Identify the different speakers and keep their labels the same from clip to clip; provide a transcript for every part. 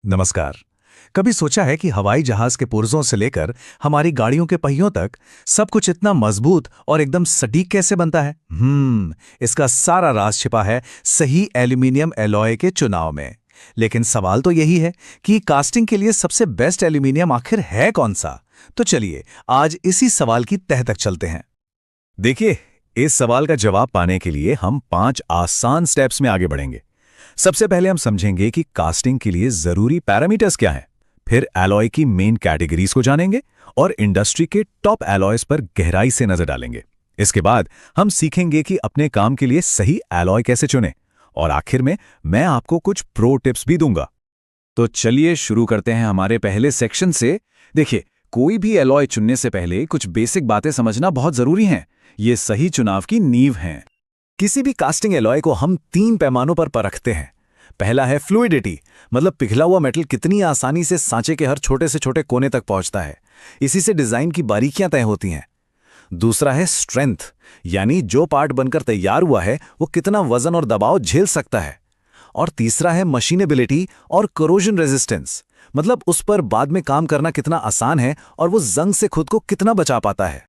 Speaker 1: नमस्कार। कभी सोचा है कि हवाई जहाज के पुर्जों से लेकर हमारी गाड़ियों के पहियों तक सब कुछ इतना मजबूत और एकदम सटीक कैसे बनता है? इसका सारा राज छिपा है सही एल्यूमिनियम एलॉय के चुनाव में। लेकिन सवाल तो यही है कि कास्टिंग के लिए सबसे बेस्ट एल्यूमिनियम आखिर है कौन सा? तो चलिए आज इसी सवाल की तह तक चलते हैं। देखिए, इस सवाल का जवाब पाने के लिए हम 5 आसान स्टेप्स में आगे बढ़ेंगे। सबसे पहले हम समझेंगे कि कास्टिंग के लिए जरूरी पैरामीटर्स क्या हैं। फिर एलॉय की मेन कैटेगरीज को जानेंगे और इंडस्ट्री के टॉप एलॉयज पर गहराई से नजर डालेंगे। इसके बाद हम सीखेंगे कि अपने काम के लिए सही एलॉय कैसे चुनें और आखिर में मैं आपको कुछ प्रो टिप्स भी दूंगा। तो चलिए शुरू करते हैं हमारे पहले सेक्शन से। देखिए, कोई भी एलॉय चुनने से पहले कुछ बेसिक बातें समझना बहुत जरूरी हैं। ये सही चुनाव की नींव हैं। किसी भी कास्टिंग एलॉय को हम 3 पैमानों पर परखते हैं। पहला है फ्लूइडिटी, मतलब पिघला हुआ मेटल कितनी आसानी से सांचे के हर छोटे से छोटे कोने तक पहुंचता है। इसी से डिजाइन की बारीकियां तय होती हैं। दूसरा है स्ट्रेंथ, यानी जो पार्ट बनकर तैयार हुआ है वो कितना वजन और दबाव झेल सकता है। और तीसरा है मशीनेबिलिटी और करोजन रेजिस्टेंस, मतलब उस पर बाद में काम करना कितना आसान है और वो जंग से खुद को कितना बचा पाता है।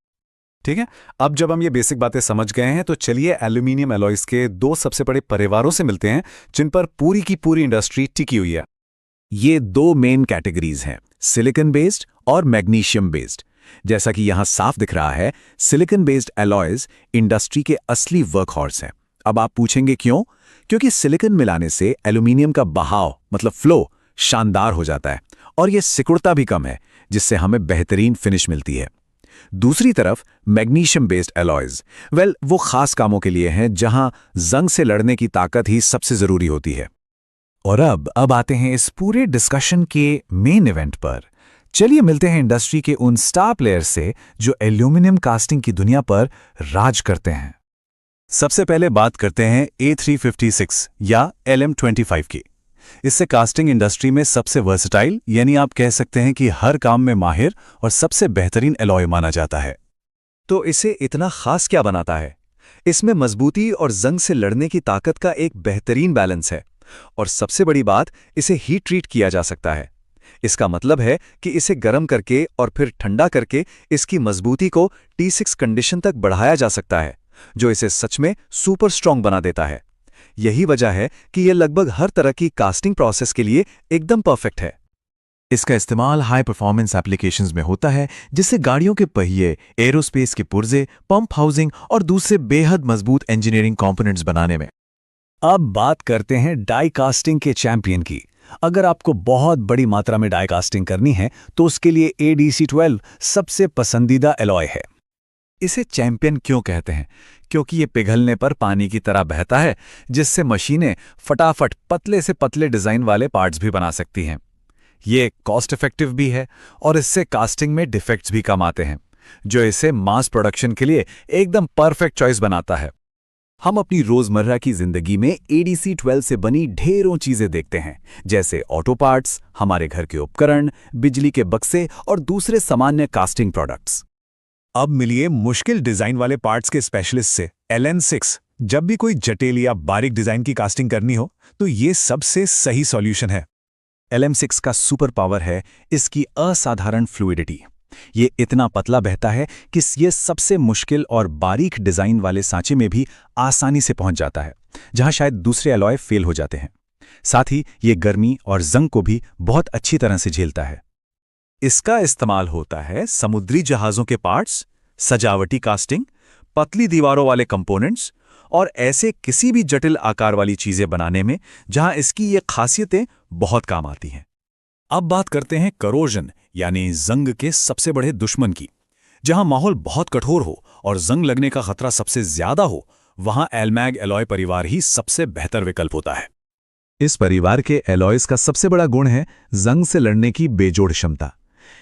Speaker 1: ठीक है, अब जब हम ये बेसिक बातें समझ गए हैं तो चलिए एल्यूमिनियम एलॉयज के 2 सबसे बड़े परिवारों से मिलते हैं जिन पर पूरी की पूरी इंडस्ट्री टिकी हुई है। ये 2 मेन कैटेगरीज हैं, सिलिकॉन बेस्ड और मैग्नीशियम बेस्ड। जैसा कि यहां साफ दिख रहा है, सिलिकॉन बेस्ड एलॉयज इंडस्ट्री के असली वर्कहॉर्स हैं। अब आप पूछेंगे क्यों? क्योंकि सिलिकॉन मिलाने से एल्यूमिनियम का बहाव मतलब फ्लो शानदार हो जाता है और यह सिकुड़ता भी कम है, जिससे हमें बेहतरीन फिनिश मिलती है। दूसरी तरफ मैग्नीशियम बेस्ड एलॉयज वो खास कामों के लिए हैं जहां जंग से लड़ने की ताकत ही सबसे जरूरी होती है। और अब आते हैं इस पूरे डिस्कशन के मेन इवेंट पर। चलिए मिलते हैं इंडस्ट्री के उन स्टार प्लेयर्स से जो एल्यूमिनियम कास्टिंग की दुनिया पर राज करते हैं। सबसे पहले बात करते हैं A356 या LM25 की। इससे कास्टिंग इंडस्ट्री में सबसे वर्सेटाइल, यानी आप कह सकते हैं कि हर काम में माहिर और सबसे बेहतरीन एलॉय माना जाता है। तो इसे इतना खास क्या बनाता है? इसमें मजबूती और जंग से लड़ने की ताकत का एक बेहतरीन बैलेंस है। और सबसे बड़ी बात, इसे हीट ट्रीट किया जा सकता है। इसका मतलब है कि इसे गर्म करके और फिर ठंडा करके इसकी मजबूती को T6 कंडीशन तक बढ़ाया जा सकता है, जो इसे सच में सुपर स्ट्रॉन्ग बना देता है। यही वजह है कि यह लगभग हर तरह की कास्टिंग प्रोसेस के लिए एकदम परफेक्ट है। इसका इस्तेमाल हाई परफॉर्मेंस एप्लीकेशंस में होता है, जिससे गाड़ियों के पहिए, एरोस्पेस के पुर्जे, पंप हाउसिंग और दूसरे बेहद मजबूत इंजीनियरिंग कंपोनेंट्स बनाने में। अब बात करते हैं डाई कास्टिंग के चैंपियन की। अगर आपको बहुत बड़ी मात्रा में डाई कास्टिंग करनी है तो उसके लिए ADC12 सबसे पसंदीदा एलॉय है। इसे चैंपियन क्यों कहते हैं? क्योंकि ये पिघलने पर पानी की तरह बहता है, जिससे मशीनें फटाफट पतले से पतले डिजाइन वाले पार्ट्स भी बना सकती हैं। ये कॉस्ट इफेक्टिव भी है और इससे कास्टिंग में डिफेक्ट्स भी कम आते हैं, जो इसे मास प्रोडक्शन के लिए एकदम परफेक्ट चॉइस बनाता है। हम अपनी रोजमर्रा की जिंदगी में ADC12 से बनी ढेरों चीजें देखते हैं, जैसे ऑटो पार्ट्स, हमारे घर के उपकरण, बिजली के बक्से और दूसरे सामान्य कास्टिंग प्रोडक्ट्स। अब मिलिए मुश्किल डिजाइन वाले पार्ट्स के स्पेशलिस्ट से, LN6। जब भी कोई जटिल या बारीक डिजाइन की कास्टिंग करनी हो तो ये सबसे सही सॉल्यूशन है। LM6 का सुपर पावर है इसकी असाधारण फ्लूइडिटी। ये इतना पतला बहता है कि ये सबसे मुश्किल और बारीक डिजाइन वाले सांचे में भी आसानी से पहुंच जाता है, जहां शायद दूसरे एलॉय फेल हो जाते हैं। साथ ही ये गर्मी और जंग को भी बहुत अच्छी तरह से झेलता है। इसका इस्तेमाल होता है समुद्री जहाज़ों के पार्ट्स, सजावटी कास्टिंग, पतली दीवारों वाले कंपोनेंट्स और ऐसे किसी भी जटिल आकार वाली चीजें बनाने में जहां इसकी ये खासियतें बहुत काम आती हैं। अब बात करते हैं करोजन यानी जंग के सबसे बड़े दुश्मन की। जहां माहौल बहुत कठोर हो और जंग लगने का खतरा सबसे ज्यादा हो, वहां एलमैग एलॉय परिवार ही सबसे बेहतर विकल्प होता है। इस परिवार के एलॉयज का सबसे बड़ा गुण है जंग से लड़ने की बेजोड़ क्षमता।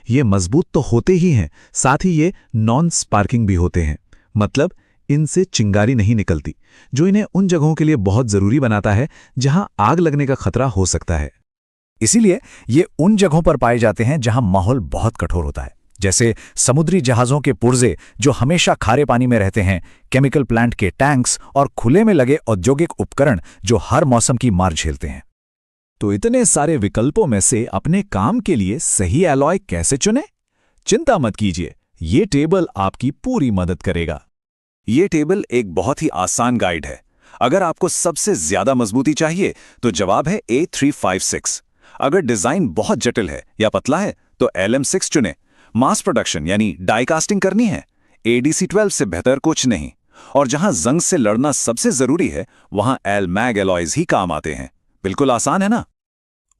Speaker 1: ये मजबूत तो होते ही हैं, साथ ही ये नॉन स्पार्किंग भी होते हैं, मतलब इनसे चिंगारी नहीं निकलती, जो इन्हें उन जगहों के लिए बहुत जरूरी बनाता है जहां आग लगने का खतरा हो सकता है। इसीलिए ये उन जगहों पर पाए जाते हैं जहां माहौल बहुत कठोर होता है, जैसे समुद्री जहाज़ों के पुर्जे जो हमेशा खारे पानी में रहते हैं, केमिकल प्लांट के टैंक्स और खुले में लगे औद्योगिक उपकरण जो हर मौसम की मार झेलते हैं।
Speaker 2: तो इतने सारे विकल्पों में से अपने काम के लिए सही एलॉय कैसे चुनें? चिंता मत कीजिए, ये टेबल आपकी पूरी मदद करेगा।
Speaker 3: ये टेबल एक बहुत ही आसान गाइड है। अगर आपको सबसे ज्यादा मजबूती चाहिए तो जवाब है A356। अगर डिजाइन बहुत जटिल है या पतला है तो LM6 चुनें। मास प्रोडक्शन यानी डाई कास्टिंग करनी है, ADC12 से बेहतर कुछ नहीं। और जहां जंग से लड़ना सबसे जरूरी है वहां एल-मैग एलॉयज ही काम आते हैं। बिल्कुल आसान है ना?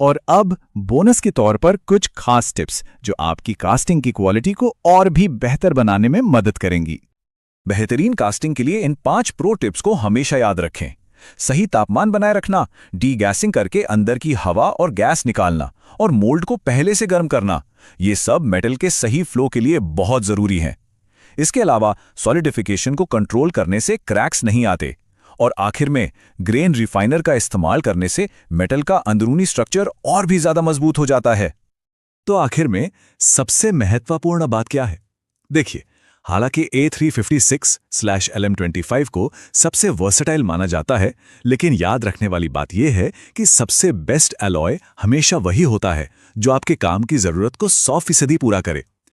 Speaker 2: और अब बोनस के तौर पर कुछ खास टिप्स जो आपकी कास्टिंग की क्वालिटी को और भी बेहतर बनाने में मदद करेंगी।
Speaker 3: बेहतरीन कास्टिंग के लिए इन 5 प्रो टिप्स को हमेशा याद रखें। सही तापमान बनाए रखना, डी-गैसिंग करके अंदर की हवा और गैस निकालना और मोल्ड को पहले से गर्म करना, ये सब मेटल के सही फ्लो के लिए बहुत जरूरी हैं। इसके अलावा सॉलिडिफिकेशन को कंट्रोल करने से क्रैक्स नहीं आते। और आखिर में ग्रेन रिफाइनर का इस्तेमाल करने से मेटल का अंदरूनी स्ट्रक्चर और भी ज्यादा मजबूत हो जाता है।
Speaker 1: तो आखिर में सबसे महत्वपूर्ण बात क्या है? देखिए, हालांकि A356/LM25 को सबसे वर्सेटाइल माना जाता है, लेकिन याद रखने वाली बात यह है कि सबसे बेस्ट एलॉय हमेशा वही होता है जो आपके काम की जरूरत को 100% पूरा करे।